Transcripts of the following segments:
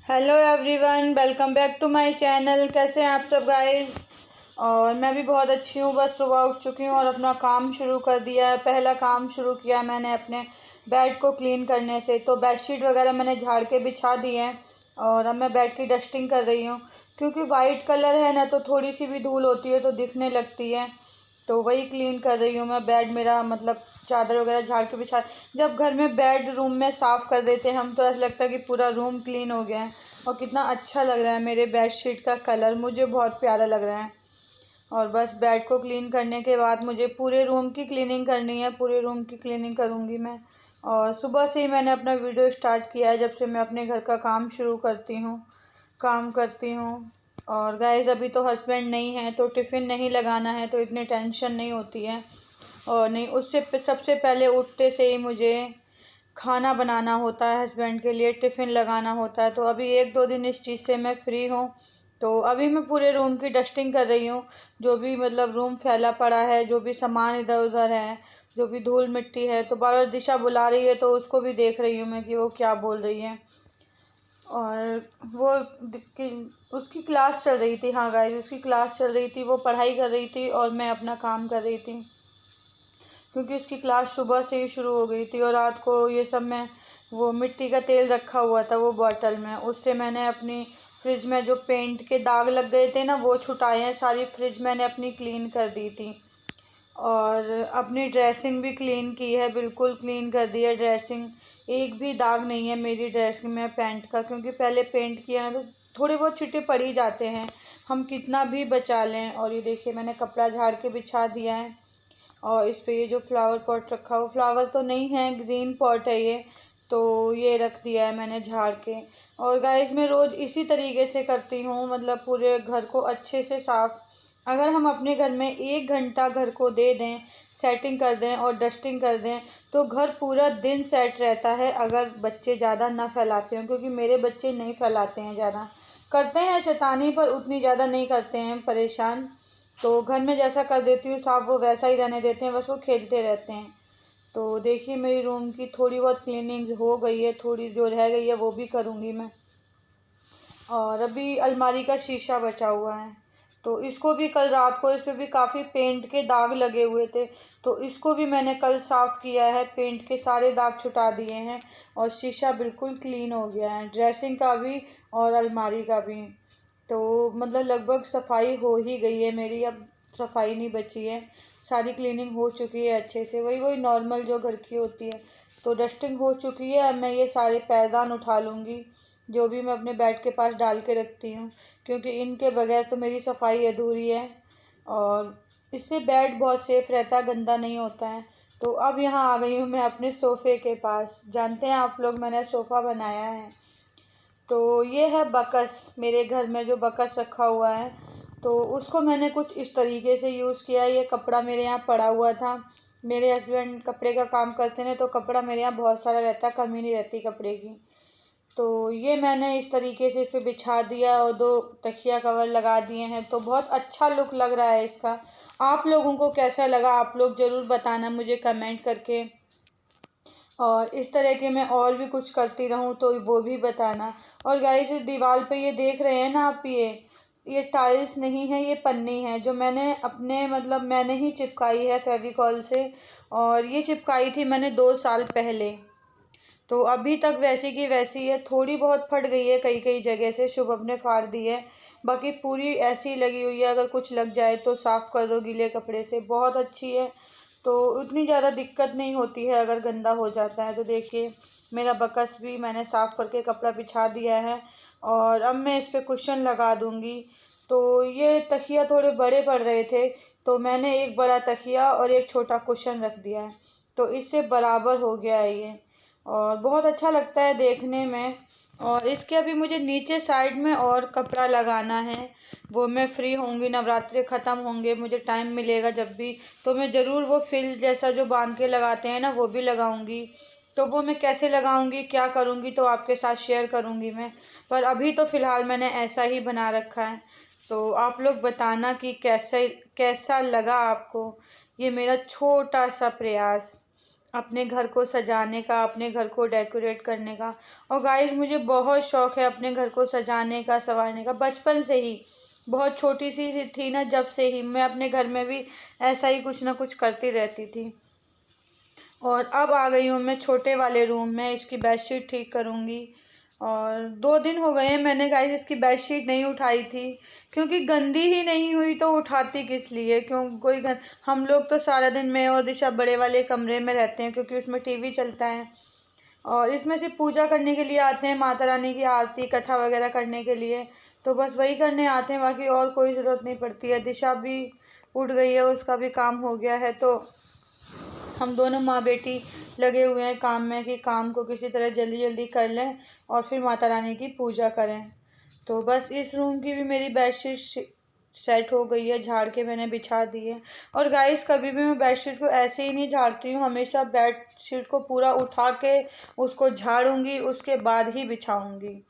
Hello everyone, welcome back to my channel. कैसे हैं आप सब गाइस। और मैं भी बहुत अच्छी हूँ। बस सुबह उठ चुकी हूँ और अपना काम शुरू कर दिया है। पहला काम शुरू किया मैंने अपने बेड को क्लीन करने से। तो बेडशीट वगैरह मैंने झाड़ के बिछा दी है और अब मैं बेड की डस्टिंग कर रही हूँ, क्योंकि वाइट कलर है ना, तो थोड़ी सी भी धूल होती है तो दिखने लगती है। तो वही क्लीन कर रही हूँ मैं। बेड मेरा मतलब चादर वगैरह झाड़ के बिछा। जब घर में बेड रूम में साफ़ कर देते हैं हम तो ऐसा लगता है कि पूरा रूम क्लीन हो गया है। और कितना अच्छा लग रहा है, मेरे बेडशीट का कलर मुझे बहुत प्यारा लग रहा है। और बस बेड को क्लीन करने के बाद मुझे पूरे रूम की क्लीनिंग करनी है। पूरे रूम की क्लीनिंग करूँगी मैं। और सुबह से ही मैंने अपना वीडियो स्टार्ट किया है, जब से मैं अपने घर का काम करती हूँ। और गाइस अभी तो हस्बैंड नहीं है तो टिफ़िन नहीं लगाना है, तो इतनी टेंशन नहीं होती है। और नहीं, उससे सबसे पहले उठते से ही मुझे खाना बनाना होता है, हस्बैंड के लिए टिफ़िन लगाना होता है। तो अभी 1-2 दिन इस चीज़ से मैं फ्री हूँ। तो अभी मैं पूरे रूम की डस्टिंग कर रही हूँ। जो भी मतलब रूम फैला पड़ा है, जो भी सामान इधर उधर है, जो भी धूल मिट्टी है, तो बार बार दिशा बुला रही है तो उसको भी देख रही हूँ मैं कि वो क्या बोल रही है। और वो उसकी क्लास चल रही थी। हाँ गाइस, उसकी क्लास चल रही थी, वो पढ़ाई कर रही थी और मैं अपना काम कर रही थी, क्योंकि उसकी क्लास सुबह से ही शुरू हो गई थी। और रात को ये सब मैं वो मिट्टी का तेल रखा हुआ था वो बॉटल में, उससे मैंने अपनी फ्रिज में जो पेंट के दाग लग गए थे ना वो छुटाए हैं। सारी फ्रिज मैंने अपनी क्लीन कर दी थी। और अपनी ड्रेसिंग भी क्लीन की है, बिल्कुल क्लीन कर दी है ड्रेसिंग। एक भी दाग नहीं है मेरी ड्रेसिंग में पेंट का, क्योंकि पहले पेंट किया ना तो थोड़े बहुत छिटे पड़ ही जाते हैं, हम कितना भी बचा लें। और ये देखिए मैंने कपड़ा झाड़ के बिछा दिया है। और इस पे ये जो फ्लावर पॉट रखा हो, फ्लावर तो नहीं है, ग्रीन पॉट है ये, तो ये रख दिया है मैंने झाड़ के। और गाइस मैं रोज़ इसी तरीके से करती हूँ, मतलब पूरे घर को अच्छे से साफ़। अगर हम अपने घर में 1 घंटा घर को दे दें, सेटिंग कर दें और डस्टिंग कर दें, तो घर पूरा दिन सेट रहता है। अगर बच्चे ज़्यादा ना फैलाते हैं, क्योंकि मेरे बच्चे नहीं फैलाते हैं ज़्यादा, करते हैं शैतानी पर उतनी ज़्यादा नहीं करते हैं परेशान। तो घर में जैसा कर देती हूँ साफ, वो वैसा ही रहने देते हैं, बस वो खेलते रहते हैं। तो देखिए मेरी रूम की थोड़ी बहुत क्लीनिंग हो गई है, थोड़ी जो रह गई है वो भी करूँगी मैं। और अभी अलमारी का शीशा बचा हुआ है, तो इसको भी कल रात को, इस पर भी काफ़ी पेंट के दाग लगे हुए थे, तो इसको भी मैंने कल साफ़ किया है, पेंट के सारे दाग छुटा दिए हैं। और शीशा बिल्कुल क्लीन हो गया है, ड्रेसिंग का भी और अलमारी का भी। तो मतलब लगभग सफाई हो ही गई है मेरी, अब सफाई नहीं बची है, सारी क्लीनिंग हो चुकी है अच्छे से, वही वही नॉर्मल जो घर की होती है। तो डस्टिंग हो चुकी है। अब मैं ये सारे पैरदान उठा लूँगी जो भी मैं अपने बेड के पास डाल के रखती हूँ, क्योंकि इनके बगैर तो मेरी सफाई अधूरी है। और इससे बेड बहुत सेफ़ रहता है, गंदा नहीं होता है। तो अब यहाँ आ गई हूँ मैं अपने सोफ़े के पास। जानते हैं आप लोग, मैंने सोफ़ा बनाया है। तो ये है बकस, मेरे घर में जो बकस रखा हुआ है, तो उसको मैंने कुछ इस तरीके से यूज़ किया। ये कपड़ा मेरे यहाँ पड़ा हुआ था, मेरे हस्बैंड कपड़े का काम करते हैं, तो कपड़ा मेरे यहाँ बहुत सारा रहता है, कमी नहीं रहती कपड़े की। तो ये मैंने इस तरीके से इस पे बिछा दिया और 2 तकिया कवर लगा दिए हैं, तो बहुत अच्छा लुक लग रहा है इसका। आप लोगों को कैसा लगा, आप लोग ज़रूर बताना मुझे कमेंट करके। और इस तरह के मैं और भी कुछ करती रहूँ तो वो भी बताना। और गाइस दीवार पे ये देख रहे हैं ना आप, ये टाइल्स नहीं है, ये पन्नी है जो मैंने अपने मतलब मैंने ही चिपकाई है फेविकॉल से। और ये चिपकाई थी मैंने 2 साल पहले। तो अभी तक वैसी की वैसी है, थोड़ी बहुत फट गई है कई कई जगह से, शुभम ने फाड़ दी है, बाकी पूरी ऐसी ही लगी हुई है। अगर कुछ लग जाए तो साफ़ कर दो गीले कपड़े से, बहुत अच्छी है। तो उतनी ज़्यादा दिक्कत नहीं होती है अगर गंदा हो जाता है। तो देखिए मेरा बकस भी मैंने साफ़ करके कपड़ा बिछा दिया है। और अब मैं इस पर कुशन लगा दूँगी। तो ये तकिया थोड़े बड़े पड़ रहे थे, तो मैंने एक बड़ा तकिया और एक छोटा कुशन रख दिया है, तो इससे बराबर हो गया है ये। और बहुत अच्छा लगता है देखने में। और इसके अभी मुझे नीचे साइड में और कपड़ा लगाना है, वो मैं फ्री होंगी, नवरात्रि ख़त्म होंगे, मुझे टाइम मिलेगा जब भी, तो मैं ज़रूर वो फिल जैसा जो बांध के लगाते हैं ना वो भी लगाऊंगी। तो वो मैं कैसे लगाऊंगी, क्या करूंगी, तो आपके साथ शेयर करूंगी मैं। पर अभी तो फ़िलहाल मैंने ऐसा ही बना रखा है। तो आप लोग बताना कि कैसा कैसा लगा आपको ये मेरा छोटा सा प्रयास। अपने घर को सजाने का, अपने घर को डेकोरेट करने का। और गाइस मुझे बहुत शौक़ है अपने घर को सजाने का, संवारने का, बचपन से ही। बहुत छोटी सी थी ना जब से ही मैं अपने घर में भी ऐसा ही कुछ ना कुछ करती रहती थी। और अब आ गई हूँ मैं छोटे वाले रूम में, इसकी बेडशीट ठीक करूँगी। और 2 दिन हो गए हैं मैंने गाइस इसकी बेडशीट नहीं उठाई थी, क्योंकि गंदी ही नहीं हुई तो उठाती किस लिए, क्यों कोई हम लोग तो सारा दिन, मैं और दिशा बड़े वाले कमरे में रहते हैं क्योंकि उसमें टीवी चलता है। और इसमें सिर्फ पूजा करने के लिए आते हैं, माता रानी की आरती कथा वगैरह करने के लिए, तो बस वही करने आते हैं, बाकी और कोई ज़रूरत नहीं पड़ती है। दिशा भी उठ गई है, उसका भी काम हो गया है, तो हम दोनों माँ बेटी लगे हुए हैं काम में कि काम को किसी तरह जल्दी जल्दी कर लें और फिर माता रानी की पूजा करें। तो बस इस रूम की भी मेरी बेडशीट सेट हो गई है, झाड़ के मैंने बिछा दी है। और गाइस कभी भी मैं बेडशीट को ऐसे ही नहीं झाड़ती हूँ, हमेशा बेडशीट को पूरा उठा के उसको झाड़ूंगी, उसके बाद ही बिछाऊंगी।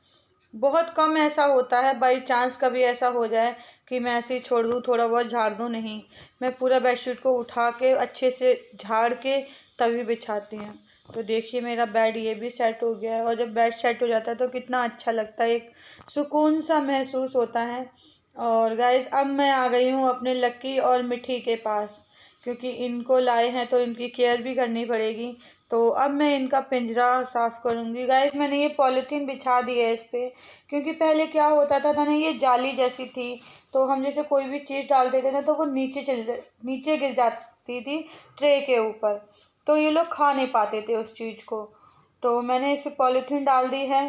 बहुत कम ऐसा होता है, बाई चांस कभी ऐसा हो जाए कि मैं ऐसे ही छोड़ दूँ, थोड़ा बहुत झाड़ दूँ, नहीं, मैं पूरा बेडशीट को उठा के अच्छे से झाड़ के तभी बिछाती हूँ। तो देखिए मेरा बेड ये भी सेट हो गया है, और जब बेड सेट हो जाता है तो कितना अच्छा लगता है, एक सुकून सा महसूस होता है। और गाइस अब मैं आ गई हूँ अपने लक्की और मिठी के पास, क्योंकि इनको लाए हैं तो इनकी केयर भी करनी पड़ेगी। तो अब मैं इनका पिंजरा साफ़ करूँगी। गाइस मैंने ये पॉलीथीन बिछा दी है इस पर, क्योंकि पहले क्या होता था ना, ये जाली जैसी थी, तो हम जैसे कोई भी चीज़ डालते थे ना तो वो नीचे गिर जाती थी ट्रे के ऊपर, तो ये लोग खा नहीं पाते थे उस चीज़ को। तो मैंने इस पर पॉलीथीन डाल दी है,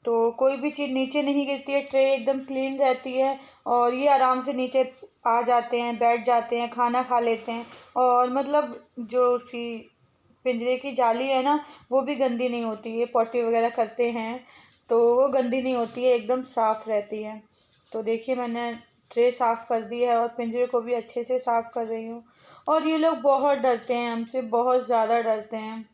तो कोई भी चीज़ नीचे नहीं गिरती है, ट्रे एकदम क्लीन रहती है, और ये आराम से नीचे आ जाते हैं, बैठ जाते हैं, खाना खा लेते हैं। और मतलब जो पिंजरे की जाली है ना, वो भी गंदी नहीं होती है, पॉटी वगैरह करते हैं तो वो गंदी नहीं होती है, एकदम साफ़ रहती है। तो देखिए मैंने ट्रे साफ़ कर दी है और पिंजरे को भी अच्छे से साफ़ कर रही हूँ। और ये लोग बहुत डरते हैं हमसे, बहुत ज़्यादा डरते हैं।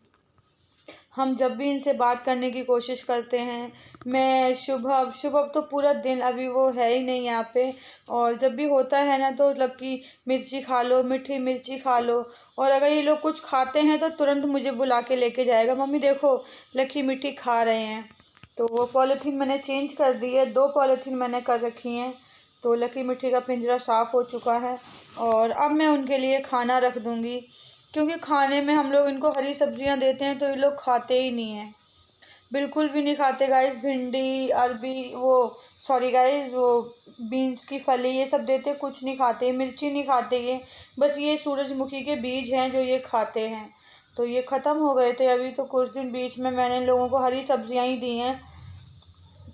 हम जब भी इनसे बात करने की कोशिश करते हैं, मैं शुभम शुभम तो पूरा दिन, अभी वो है ही नहीं यहाँ पे, और जब भी होता है ना तो लक्की मिर्ची खा लो, मीठी मिर्ची खा लो, और अगर ये लोग कुछ खाते हैं तो तुरंत मुझे बुला के लेके जाएगा, मम्मी देखो लक्की मीठी खा रहे हैं। तो वो पॉलीथीन मैंने चेंज कर दी है, 2 पॉलीथीन मैंने कर रखी हैं। तो लक्की मिट्टी का पिंजरा साफ़ हो चुका है, और अब मैं उनके लिए खाना रख दूँगी, क्योंकि खाने में हम लोग इनको हरी सब्जियां देते हैं तो ये लोग खाते ही नहीं हैं, बिल्कुल भी नहीं खाते गाइस। भिंडी, अरबी, वो सॉरी गाइस, वो बीन्स की फली, ये सब देते, कुछ नहीं खाते, मिर्ची नहीं खाते ये, बस ये सूरजमुखी के बीज हैं जो ये खाते हैं। तो ये ख़त्म हो गए थे अभी, तो कुछ दिन बीच में मैंने इन लोगों को हरी सब्जियां ही दी हैं,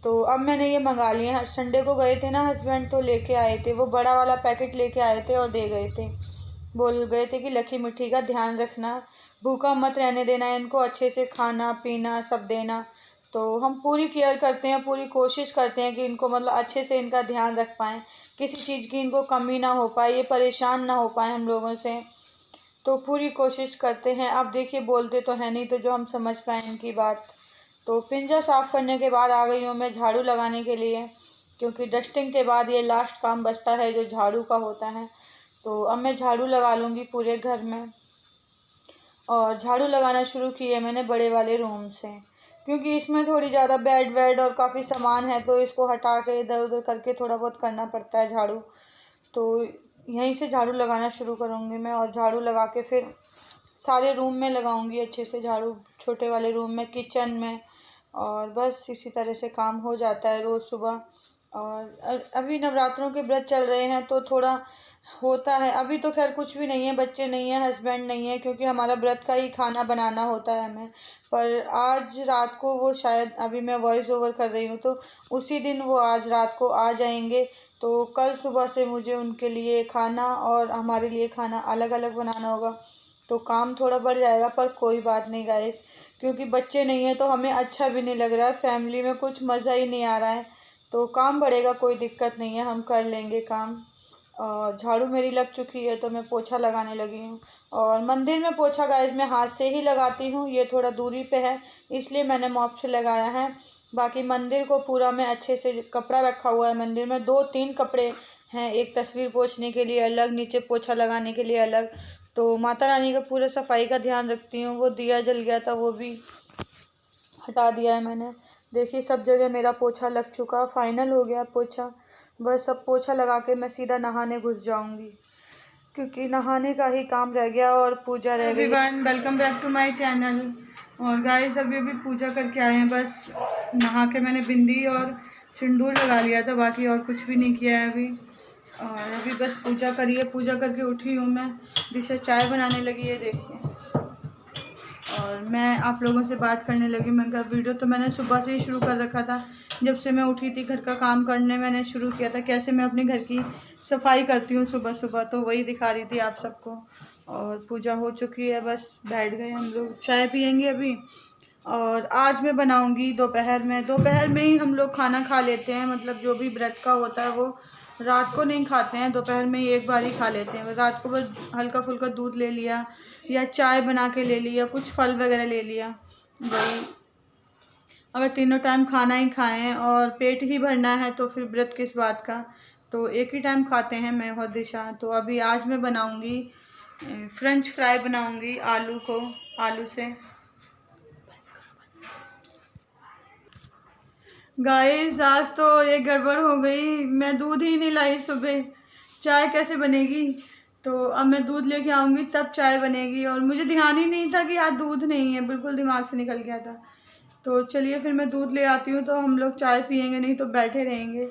तो अब मैंने ये मंगा लिए हैं। संडे को गए थे ना हस्बैंड, तो लेके आए थे, वो बड़ा वाला पैकेट लेके आए थे और दे गए थे, बोल गए थे कि लक्की मिट्टी का ध्यान रखना, भूखा मत रहने देना, इनको अच्छे से खाना पीना सब देना। तो हम पूरी केयर करते हैं, पूरी कोशिश करते हैं कि इनको मतलब अच्छे से इनका ध्यान रख पाएँ, किसी चीज़ की इनको कमी ना हो पाए, ये परेशान ना हो पाए हम लोगों से, तो पूरी कोशिश करते हैं। अब देखिए बोलते तो हैं नहीं, तो जो हम समझ पाएँ इनकी बात। तो पिंजरा साफ़ करने के बाद आ गई हूँ मैं झाड़ू लगाने के लिए, क्योंकि डस्टिंग के बाद ये लास्ट काम बचता है जो झाड़ू का होता है। तो अब मैं झाड़ू लगा लूँगी पूरे घर में, और झाड़ू लगाना शुरू की है मैंने बड़े वाले रूम से, क्योंकि इसमें थोड़ी ज़्यादा बेड वेड और काफ़ी सामान है, तो इसको हटा के इधर उधर करके थोड़ा बहुत करना पड़ता है झाड़ू। तो यहीं से झाड़ू लगाना शुरू करूँगी मैं, और झाड़ू लगा के फिर सारे रूम में लगाऊंगी अच्छे से झाड़ू, छोटे वाले रूम में, किचन में, और बस इसी तरह से काम हो जाता है रोज़ सुबह। और अभी नवरात्रों के व्रत चल रहे हैं तो थोड़ा होता है, अभी तो खैर कुछ भी नहीं है, बच्चे नहीं हैं, हस्बैंड नहीं है, क्योंकि हमारा व्रत का ही खाना बनाना होता है हमें। पर आज रात को वो, शायद अभी मैं वॉइस ओवर कर रही हूँ तो उसी दिन वो आज रात को आ जाएंगे, तो कल सुबह से मुझे उनके लिए खाना और हमारे लिए खाना अलग अलग बनाना होगा, तो काम थोड़ा बढ़ जाएगा, पर कोई बात नहीं गाइस, क्योंकि बच्चे नहीं हैं तो हमें अच्छा भी नहीं लग रहा है, फैमिली में कुछ मज़ा ही नहीं आ रहा है, तो काम बढ़ेगा, कोई दिक्कत नहीं है, हम कर लेंगे काम। और झाड़ू मेरी लग चुकी है तो मैं पोछा लगाने लगी हूँ, और मंदिर में पोछा गाइस मैं हाथ से ही लगाती हूँ, ये थोड़ा दूरी पे है इसलिए मैंने मॉप से लगाया है। बाकी मंदिर को पूरा मैं अच्छे से, कपड़ा रखा हुआ है मंदिर में, 2-3 कपड़े हैं, एक तस्वीर पोछने के लिए अलग, नीचे पोछा लगाने के लिए अलग, तो माता रानी का पूरा सफाई का ध्यान रखती हूँ। वो दिया जल गया था, वो भी हटा दिया है मैंने। देखिए सब जगह मेरा पोछा लग चुका, फाइनल हो गया पोछा। बस अब पोछा लगा के मैं सीधा नहाने घुस जाऊंगी, क्योंकि नहाने का ही काम रह गया और पूजा रह गई। Everyone welcome back to my channel. और गाइस अभी पूजा करके आए हैं। बस नहा के मैंने बिंदी और सिंदूर लगा लिया था, बाकी और कुछ भी नहीं किया है अभी। और अभी बस पूजा करिए, पूजा करके उठी हूँ मैं। दिशा चाय बनाने लगी है, देखिए। और मैं आप लोगों से बात करने लगी। मैं कहा वीडियो तो मैंने सुबह से ही शुरू कर रखा था, जब से मैं उठी थी घर का काम करने मैंने शुरू किया था, कैसे मैं अपने घर की सफाई करती हूँ सुबह सुबह, तो वही दिखा रही थी आप सबको। और पूजा हो चुकी है, बस बैठ गए हम लोग, चाय पियेंगे अभी। और आज मैं बनाऊंगी दोपहर में ही हम लोग खाना खा लेते हैं, मतलब जो भी व्रत का होता है वो रात को नहीं खाते हैं, दोपहर में ही एक बार ही खा लेते हैं। रात को बस हल्का फुल्का दूध ले लिया या चाय बना के ले लिया, कुछ फल वगैरह ले लिया। वही अगर तीनों टाइम खाना ही खाएं और पेट ही भरना है तो फिर व्रत किस बात का। तो एक ही टाइम खाते हैं मैं और दिशा। तो अभी आज मैं बनाऊंगी फ्रेंच फ्राई बनाऊंगी आलू से। गाइस आज तो एक गड़बड़ हो गई, मैं दूध ही नहीं लाई सुबह, चाय कैसे बनेगी। तो अब मैं दूध लेके आऊँगी तब चाय बनेगी, और मुझे ध्यान ही नहीं था कि आज दूध नहीं है, बिल्कुल दिमाग से निकल गया था। तो चलिए फिर मैं दूध ले आती हूँ, तो हम लोग चाय पियेंगे, नहीं तो बैठे रहेंगे।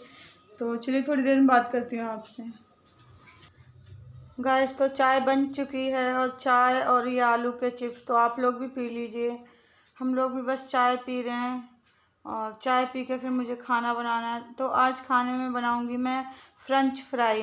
तो चलिए थोड़ी देर में बात करती हूँ आपसे। गाइस तो चाय बन चुकी है, और चाय और ये आलू के चिप्स, तो आप लोग भी पी लीजिए। हम लोग भी बस चाय पी रहे हैं, और चाय पी के फिर मुझे खाना बनाना है। तो आज खाने में बनाऊंगी मैं फ्रेंच फ्राई।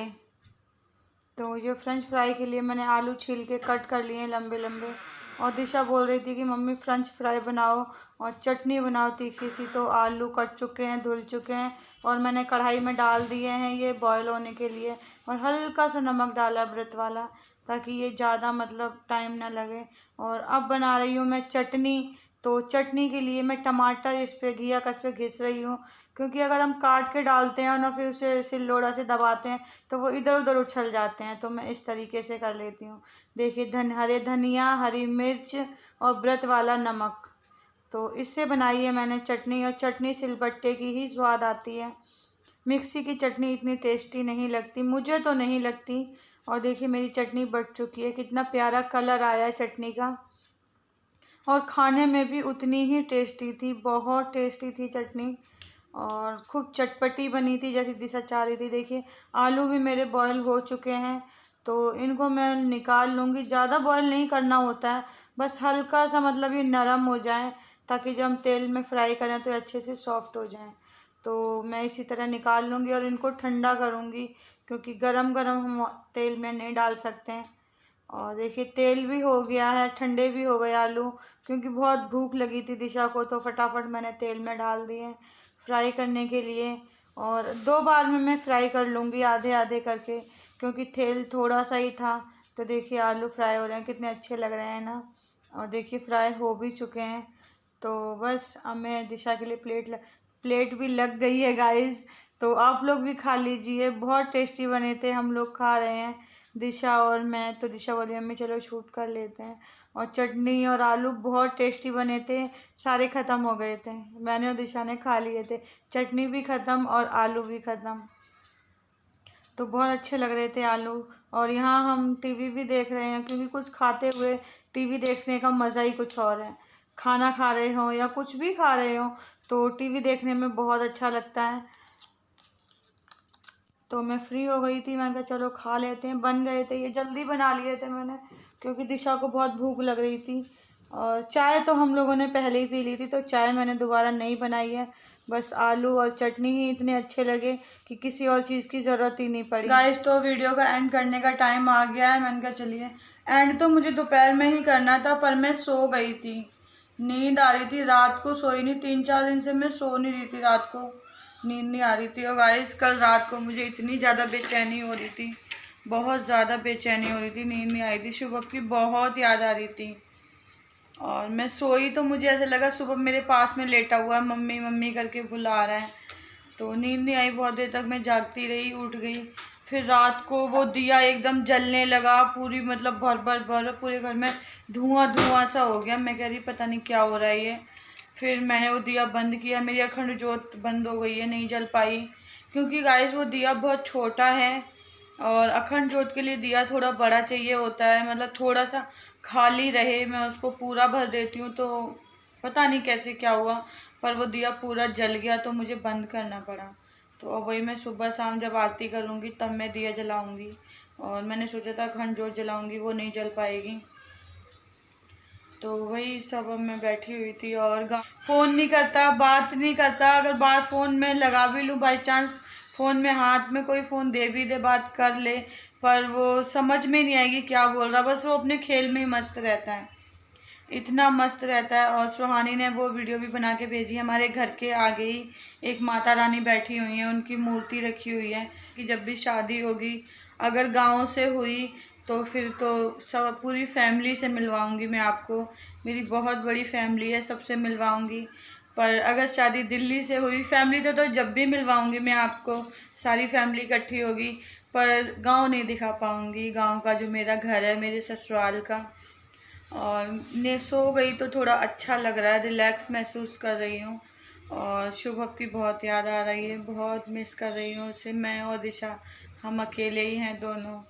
तो ये फ्रेंच फ्राई के लिए मैंने आलू छील के कट कर लिए लंबे लंबे। और दिशा बोल रही थी कि मम्मी फ्रेंच फ्राई बनाओ और चटनी बनाओ तीखी सी। तो आलू कट चुके हैं, धुल चुके हैं, और मैंने कढ़ाई में डाल दिए हैं ये बॉयल होने के लिए। और हल्का सा नमक डाला व्रत वाला, ताकि ये ज़्यादा मतलब टाइम ना लगे। और अब बना रही हूँ मैं चटनी। तो चटनी के लिए मैं टमाटर इस पे घिया कस पे घिस रही हूँ, क्योंकि अगर हम काट के डालते हैं और ना फिर उसे सिल्लोड़ा से दबाते हैं तो वो इधर उधर उछल जाते हैं। तो मैं इस तरीके से कर लेती हूँ। देखिए हरे धनिया, हरी मिर्च और व्रत वाला नमक, तो इससे बनाई है मैंने चटनी। और चटनी सिलबट्टे की ही स्वाद आती है, मिक्सी की चटनी इतनी टेस्टी नहीं लगती, मुझे तो नहीं लगती। और देखिए मेरी चटनी बन चुकी है, कितना प्यारा कलर आया है चटनी का, और खाने में भी उतनी ही टेस्टी थी, बहुत टेस्टी थी चटनी। और खूब चटपटी बनी थी जैसी दिशा चाह रही थी। देखिए आलू भी मेरे बॉयल हो चुके हैं, तो इनको मैं निकाल लूँगी। ज़्यादा बॉयल नहीं करना होता है, बस हल्का सा मतलब ये नरम हो जाए, ताकि जब हम तेल में फ्राई करें तो अच्छे से सॉफ्ट हो जाएं। तो मैं इसी तरह निकाल लूँगी और इनको ठंडा करूँगी, क्योंकि गरम गरम हम तेल में नहीं डाल सकते हैं। और देखिए तेल भी हो गया है, ठंडे भी हो गए आलू, क्योंकि बहुत भूख लगी थी दिशा को, तो फटाफट मैंने तेल में डाल दिए फ्राई करने के लिए। और 2 बार में मैं फ्राई कर लूँगी आधे आधे करके, क्योंकि तेल थोड़ा सा ही था। तो देखिए आलू फ्राई हो रहे हैं, कितने अच्छे लग रहे हैं ना। और देखिए फ्राई हो भी चुके हैं। तो बस अब मैं दिशा के लिए प्लेट भी लग गई है गाइस। तो आप लोग भी खा लीजिए, बहुत टेस्टी बने थे, हम लोग खा रहे हैं दिशा और मैं। तो दिशा बोली मम्मी चलो शूट कर लेते हैं। और चटनी और आलू बहुत टेस्टी बने थे, सारे ख़त्म हो गए थे, मैंने और दिशा ने खा लिए थे, चटनी भी ख़त्म और आलू भी ख़त्म। तो बहुत अच्छे लग रहे थे आलू। और यहाँ हम टीवी भी देख रहे हैं, क्योंकि कुछ खाते हुए टीवी देखने का मज़ा ही कुछ और है। खाना खा रहे हो या कुछ भी खा रहे हो तो टीवी देखने में बहुत अच्छा लगता है। तो मैं फ्री हो गई थी, मैंने कहा चलो खा लेते हैं। बन गए थे, ये जल्दी बना लिए थे मैंने, क्योंकि दिशा को बहुत भूख लग रही थी। और चाय तो हम लोगों ने पहले ही पी ली थी, तो चाय मैंने दोबारा नहीं बनाई है। बस आलू और चटनी ही इतने अच्छे लगे कि किसी और चीज़ की ज़रूरत ही नहीं पड़ी। गाइस तो वीडियो का एंड करने का टाइम आ गया है। मैंने कहा चलिए, एंड तो मुझे दोपहर में ही करना था, पर मैं सो गई थी, नींद आ रही थी, रात को सोई नहीं। 3-4 दिन से मैं सो नहीं रही थी, रात को नींद नहीं आ रही थी। और गाइस कल रात को मुझे इतनी ज़्यादा बेचैनी हो रही थी, बहुत ज़्यादा बेचैनी हो रही थी, नींद नहीं आई थी, शुभम की बहुत याद आ रही थी। और मैं सोई तो मुझे ऐसा लगा शुभम मेरे पास में लेटा हुआ है, मम्मी मम्मी करके बुला रहा है। तो नींद नहीं आई, बहुत देर तक मैं जागती रही, उठ गई। फिर रात को वो दिया एकदम जलने लगा, पूरी मतलब भर भर भर पूरे घर में धुआं धुआं सा हो गया। मैं कह रही पता नहीं क्या हो रहा है ये। फिर मैंने वो दिया बंद किया, मेरी अखंड जोत बंद हो गई है, नहीं जल पाई, क्योंकि गाइस वो दिया बहुत छोटा है और अखंड जोत के लिए दिया थोड़ा बड़ा चाहिए होता है, मतलब थोड़ा सा खाली रहे। मैं उसको पूरा भर देती हूँ तो पता नहीं कैसे क्या हुआ, पर वो दिया पूरा जल गया तो मुझे बंद करना पड़ा। तो अब वही मैं सुबह शाम जब आरती करूँगी तब मैं दिया जलाऊँगी। और मैंने सोचा था अखंड जोत जलाऊँगी, वो नहीं जल पाएगी। तो वही सब अब मैं बैठी हुई थी और फ़ोन नहीं करता, बात नहीं करता। अगर बात फ़ोन में लगा भी लूँ, बाई चांस फ़ोन में हाथ में कोई फ़ोन दे भी दे, बात कर ले, पर वो समझ में नहीं आएगी क्या बोल रहा। बस वो अपने खेल में ही मस्त रहता है, इतना मस्त रहता है। और सुहानी ने वो वीडियो भी बना के भेजी। हमारे घर के आगे ही एक माता रानी बैठी हुई है, उनकी मूर्ति रखी हुई है कि जब भी शादी होगी अगर गांव से हुई तो फिर तो सब पूरी फैमिली से मिलवाऊंगी मैं आपको। मेरी बहुत बड़ी फैमिली है, सबसे मिलवाऊंगी। पर अगर शादी दिल्ली से हुई फैमिली तो जब भी मिलवाऊंगी मैं आपको, सारी फैमिली इकट्ठी होगी। पर गांव नहीं दिखा पाऊंगी, गांव का जो मेरा घर है, मेरे ससुराल का। और ने सो गई तो थोड़ा अच्छा लग रहा है, रिलैक्स महसूस कर रही हूँ। और शुभम की बहुत याद आ रही है, बहुत मिस कर रही हूँ उसे। मैं और दिशा हम अकेले ही हैं दोनों,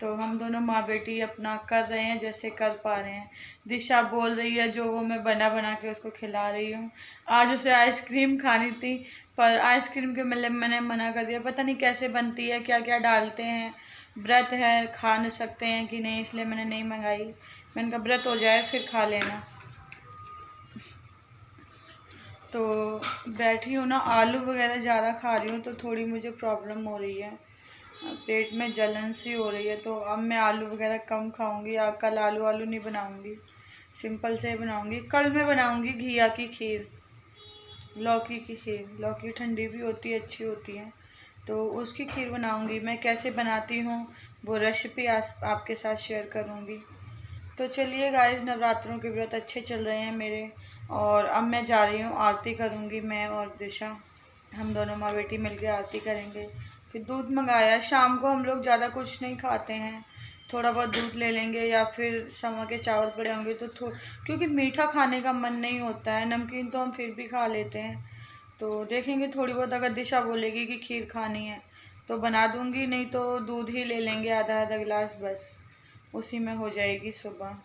तो हम दोनों माँ बेटी अपना कर रहे हैं जैसे कर पा रहे हैं। दिशा बोल रही है जो वो मैं बना बना के उसको खिला रही हूँ। आज उसे आइसक्रीम खानी थी, पर आइसक्रीम के मैंने मना कर दिया। पता नहीं कैसे बनती है, क्या क्या डालते हैं, व्रत है खा नहीं सकते हैं कि नहीं, इसलिए मैंने नहीं मंगाई। मैंने कहा व्रत हो जाए फिर खा लेना। तो बैठी हूँ ना, आलू वगैरह ज़्यादा खा रही हूँ तो थोड़ी मुझे प्रॉब्लम हो रही है, पेट में जलन सी हो रही है। तो अब मैं आलू वगैरह कम खाऊंगी। कल आलू नहीं बनाऊंगी, सिंपल से बनाऊंगी। कल मैं बनाऊंगी घिया की खीर, लौकी की खीर। लौकी ठंडी भी होती है, अच्छी होती है, तो उसकी खीर बनाऊंगी। मैं कैसे बनाती हूँ वो रेसिपी आज आपके साथ शेयर करूँगी। तो चलिए गाइस, नवरात्रों के व्रत अच्छे चल रहे हैं मेरे। और अब मैं जा रही हूँ, आरती करूँगी मैं और दिशा, हम दोनों माँ बेटी मिलकर आरती करेंगे। फिर दूध मंगाया, शाम को हम लोग ज़्यादा कुछ नहीं खाते हैं, थोड़ा बहुत दूध ले लेंगे या फिर समा के चावल पड़े होंगे तो क्योंकि मीठा खाने का मन नहीं होता है, नमकीन तो हम फिर भी खा लेते हैं। तो देखेंगे थोड़ी बहुत, अगर दिशा बोलेगी कि खीर खानी है तो बना दूँगी, नहीं तो दूध ही ले लेंगे आधा आधा गिलास, बस उसी में हो जाएगी सुबह।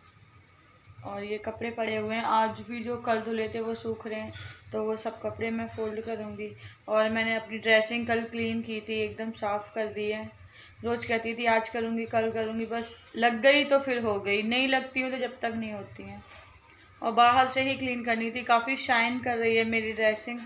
और ये कपड़े पड़े हुए हैं, आज भी जो कल धुले थे वो सूख रहे हैं, तो वो सब कपड़े मैं फ़ोल्ड करूँगी। और मैंने अपनी ड्रेसिंग कल क्लीन की थी, एकदम साफ़ कर दी है। रोज़ कहती थी आज करूँगी कल करूँगी, बस लग गई तो फिर हो गई, नहीं लगती हूँ तो जब तक नहीं होती हैं। और बाहर से ही क्लीन करनी थी, काफ़ी शाइन कर रही है मेरी ड्रेसिंग।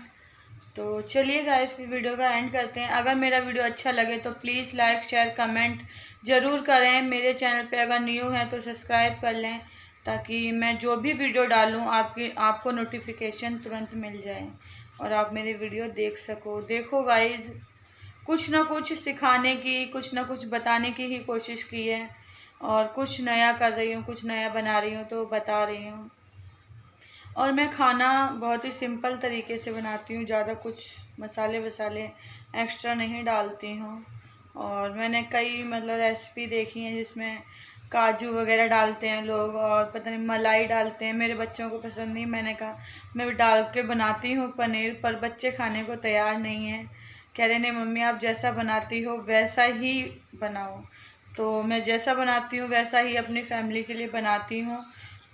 तो चलिए गाइस, फिर वीडियो का एंड करते हैं। अगर मेरा वीडियो अच्छा लगे तो प्लीज़ लाइक शेयर कमेंट ज़रूर करें। मेरे चैनल पे अगर न्यू हैं तो सब्सक्राइब कर लें, ताकि मैं जो भी वीडियो डालूं आपको नोटिफिकेशन तुरंत मिल जाए और आप मेरे वीडियो देख सको। देखो गाइस, कुछ ना कुछ सिखाने की, कुछ ना कुछ बताने की ही कोशिश की है, और कुछ नया कर रही हूँ, कुछ नया बना रही हूँ तो बता रही हूँ। और मैं खाना बहुत ही सिंपल तरीके से बनाती हूँ, ज़्यादा कुछ मसाले वसाले एक्स्ट्रा नहीं डालती हूँ। और मैंने कई मतलब रेसिपी देखी हैं जिसमें काजू वगैरह डालते हैं लोग, और पता नहीं मलाई डालते हैं, मेरे बच्चों को पसंद नहीं। मैंने कहा मैं डाल के बनाती हूँ पनीर, पर बच्चे खाने को तैयार नहीं हैं, कह रहे नहीं मम्मी आप जैसा बनाती हो वैसा ही बनाओ। तो मैं जैसा बनाती हूँ वैसा ही अपनी फैमिली के लिए बनाती हूँ,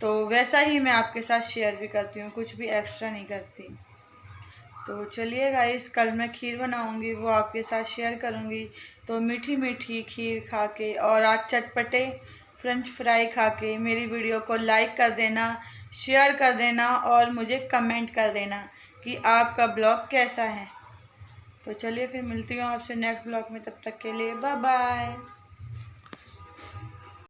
तो वैसा ही मैं आपके साथ शेयर भी करती हूँ, कुछ भी एक्स्ट्रा नहीं करती। तो चलिए गाइस, कल मैं खीर बनाऊँगी, वो आपके साथ शेयर करूँगी। तो मीठी मीठी खीर खा के और आज चटपटे फ्रेंच फ्राई खा के मेरी वीडियो को लाइक कर देना, शेयर कर देना और मुझे कमेंट कर देना कि आपका ब्लॉग कैसा है। तो चलिए फिर मिलती हूँ आपसे नेक्स्ट ब्लॉग में, तब तक के लिए बाय बाय।